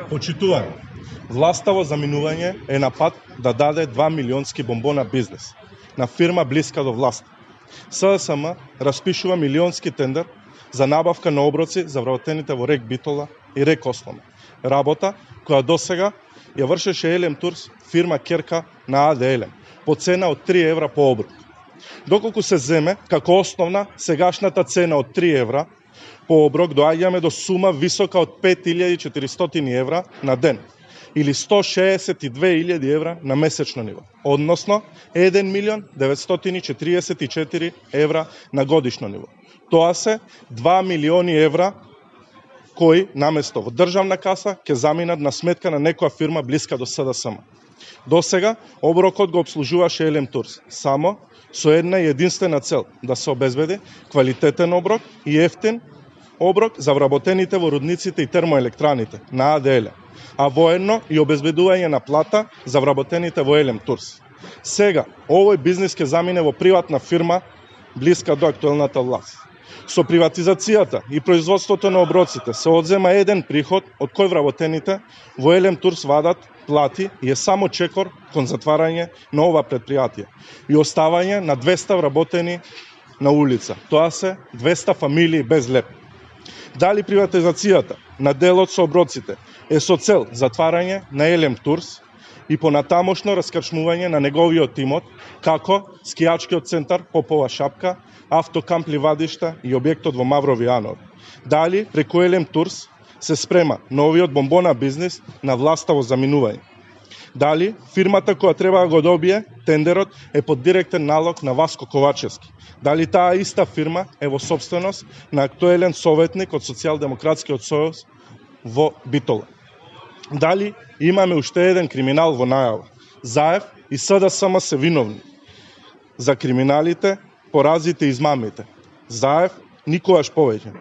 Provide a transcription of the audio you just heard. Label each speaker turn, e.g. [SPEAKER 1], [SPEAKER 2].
[SPEAKER 1] Почитувани, власта во заминување е на пат да даде 2 милионски бомбона бизнес на фирма блиска до власт. СДСМ распишува милионски тендер за набавка на оброци за вработените во РЕК Битола и РЕК Осломе. Работа која досега ја вршеше Елем Турс, фирма керка на АД Елем, по цена од 3 евра по оброк. Доколку се земе како основна сегашната цена од 3 евра по оброк, доаѓаме до сума висока од 5400 евра на ден или 162.000 евра на месечно ниво, односно 1.944 евра на годишно ниво. Тоа се 2 милиони евра кои наместо во државна каса ќе заминат на сметка на некоја фирма блиска до СДСМ. Досега оброкот го обслужуваше Елем Турс, само со една и единствена цел да се обезбеди квалитетен оброк и ефтин оброк за вработените во рудниците и термоелектраните на АД Елем, а воедно и обезбедување на плата за вработените во Елем Турс. Сега, овој бизнес ќе замине во приватна фирма блиска до актуелната власт. Со приватизацијата и производството на оброците се одзема еден приход од кој вработените во Елем Турс вадат плати и е само чекор кон затварање на ова предпријатие и оставање на 200 вработени на улица. Тоа се 200 фамилии без леп. Дали приватизацијата на делот со оброците е со цел затварање на Елем Турс и понатамошно раскрчмување на неговиот имот, како скијачкиот центар Попова шапка, автокамп Ливадишта и објектот во Маврови Анови. Дали преку Елем Турс се спрема новиот бомбона бизнес на власта во заминување. Дали фирмата која треба да го добие тендерот е под директен налог на Васко Ковачевски. Дали таа иста фирма е во собственост на актуелен советник од Социјалдемократскиот сојуз во Битола. Дали имаме уште еден криминал во најава. Заев и СДСМ се виновни за криминалите, поразите и измамите. Заев никогаш повеќе.